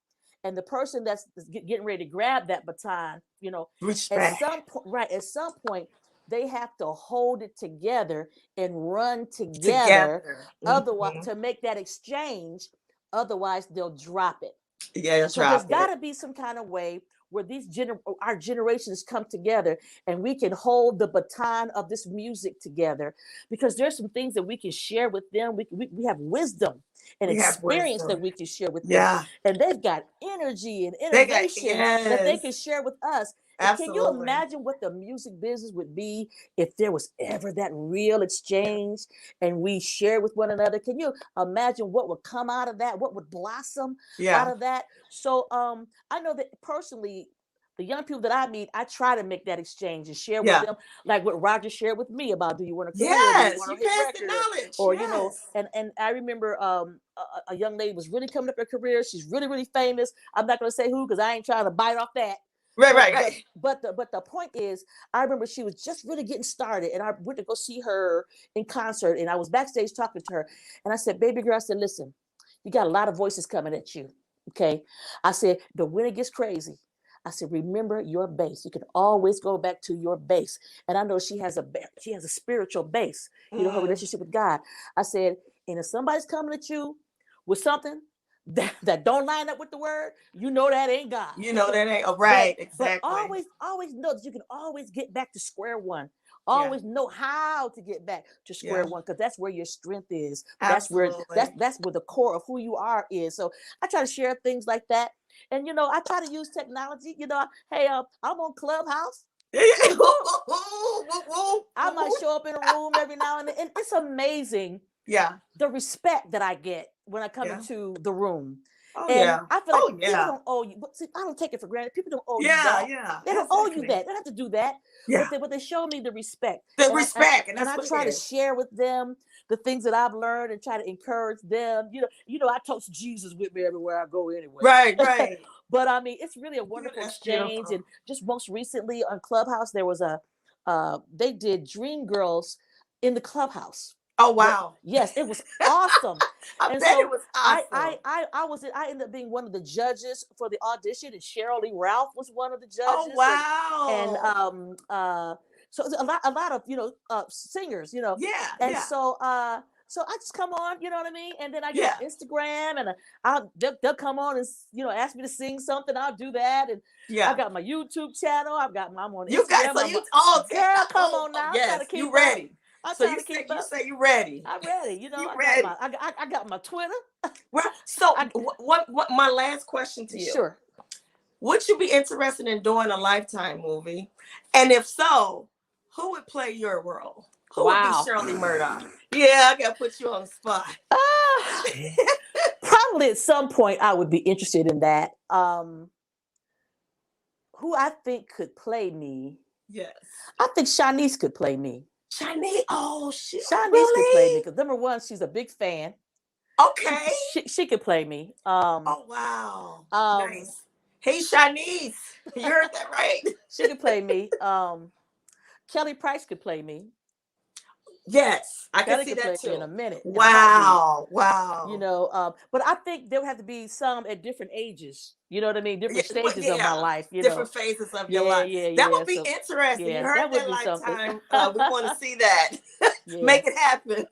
And the person that's getting ready to grab that baton, you know, Respect. at some point, they have to hold it together and run together. Otherwise, Mhm. to make that exchange, otherwise they'll drop it. Yeah, So there's drop got it. to be some kind of way where our generations come together, and we can hold the baton of this music together, because there's some things that we can share with them. We have wisdom and We have experience that wisdom. we can share with them, Yeah. and they've got energy and They got, innovation that they yes. can share with us. And can you Absolutely. imagine what the music business would be if there was ever that real exchange and we share with one another? Can you imagine what would come out of that? What would blossom out Yeah. of that? So I know that personally, the young people that I meet, I try to make that exchange and share with Yeah. them, like what Roger shared with me about, do you want a career? Do Yes. you want You to hit pass the record? knowledge. Or Yes. you know, and I remember a young lady was really coming up her career. She's really, really famous. I'm not going to say who, because I ain't trying to bite off that. Right. But the point is, I remember she was just really getting started, and I went to go see her in concert, and I was backstage talking to her, and I said, "Baby girl," I said, "listen, you got a lot of voices coming at you, okay?" I said, "But when it gets crazy," I said, "remember your base. You can always go back to your base." And I know she has a spiritual base, you know, her relationship with God. I said, "And if somebody's coming at you with something that don't line up with the word, you know that ain't God. You know that ain't right. But Exactly. always know that you can always get back to square one. Yeah. Always know how to get back to square Yeah. one, because that's where your strength is. Absolutely. That's where the core of who you are is. So I try to share things like that, and you know, I try to use technology. You know, hey, I'm on Clubhouse. I might show up in a room every now and then, and it's amazing. Yeah. The respect that I get when I come Yeah. into the room. Oh, And yeah. I feel like Oh, people yeah. don't owe you, but see, I don't take it for granted. People don't owe you Yeah. that. Yeah. They don't owe you Exactly. that. They don't have to do that. Yeah. But they show me the respect. The And respect. And I that's what try it to is. share with them the things that I've learned and try to encourage them. You know, I toast Jesus with me everywhere I go anyway. Right. But I mean, it's really a wonderful That's exchange. beautiful. And just most recently on Clubhouse, there was they did Dream Girls in the Clubhouse. Oh, wow. Yes, it was awesome. I And bet so it was awesome. I ended up being one of the judges for the audition, and Shirley Ralph was one of the judges. Oh, wow. And so a lot of, you know, singers, you know. Yeah. And Yeah. so I just come on, you know what I mean? And then I get Yeah. Instagram, and they'll come on and, you know, ask me to sing something. I'll do that. And Yeah. I got my YouTube channel. I'm on You got, Instagram. so I'm you a- all girl, come on now. I'm Yes. trying to keep You up. ready. I'm So trying you to keep say, up. you ready. I'm ready. You know, You I ready. got my Twitter. Well, so I- what my last question to you. Sure. Would you be interested in doing a Lifetime movie? And if so, who would play your role? Who would Wow. be Shirley Murdock? Yeah, I gotta put you on the spot. Probably at some point I would be interested in that. Who I think could play me? Yes. I think Shanice could play me. Shanice, oh shit. Shanice Really? could play me because number one, she's a big fan. Okay. She could play me. Oh wow. um, Nice. Hey Shanice, you heard that right? She could play me. Kelly Price could play me. Yes, I Kelly can see could play that me in a too. minute. in a heartbeat. Wow. You know, but I think there would have to be some at different ages. You know what I mean? Different Yeah, well, stages of my life. You different know, phases of your life. yeah. That would be So, interesting. yeah, You heard that would that be something. Lifetime. We want to see that. Yeah. Make it happen.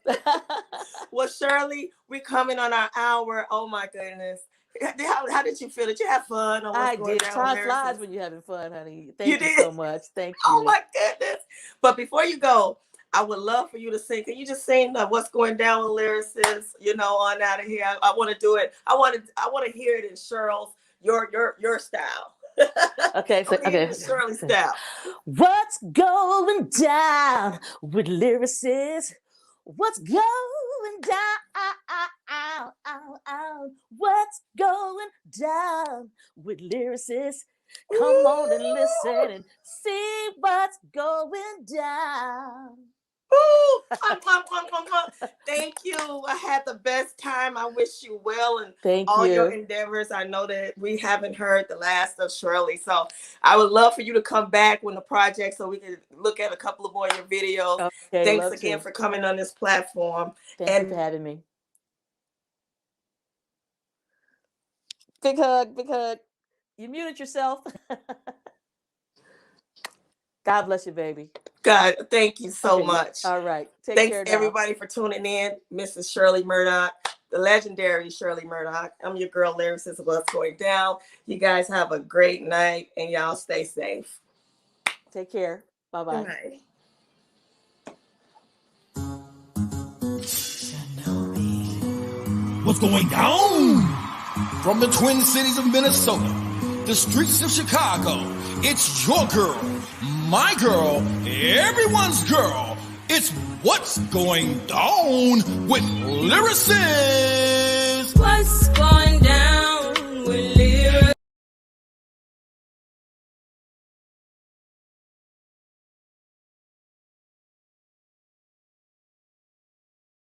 Well, Shirley, we're coming on our hour. Oh my goodness. How did you feel? Did you have fun? On what's I going did. down Time there? flies when you're having fun, honey. Thank You you did? so much. Thank you. Oh my goodness. But before you go, I would love for you to sing. Can you just sing What's Going Down with Lyrasis, on out of here? I want to do it. I want to hear it in Cheryl's, your style. Okay, so okay. Shirley style. What's going down with Lyrasis? What's going down? What's going down with Lyrasis? Come on and listen and see what's going down. Ooh, thank you. I had the best time. I wish you well in Thank all you. your endeavors. I know that we haven't heard the last of Shirley, so I would love for you to come back when the project, so we can look at a couple of more of your videos. Okay, Thanks again for coming on this platform. Thank you for having me. Big hug, big hug. You muted yourself. God bless you, baby. God, thank you so much. All right. Thanks care everybody for tuning in. Mrs. Shirley Murdock, the legendary Shirley Murdock. I'm your girl, Lyrasis of What's Going Down. You guys have a great night and y'all stay safe. Take care. Bye-bye. Good night. What's going down? From the Twin Cities of Minnesota, the streets of Chicago, it's your girl, my girl, everyone's girl. It's What's Going Down with Lyrasis.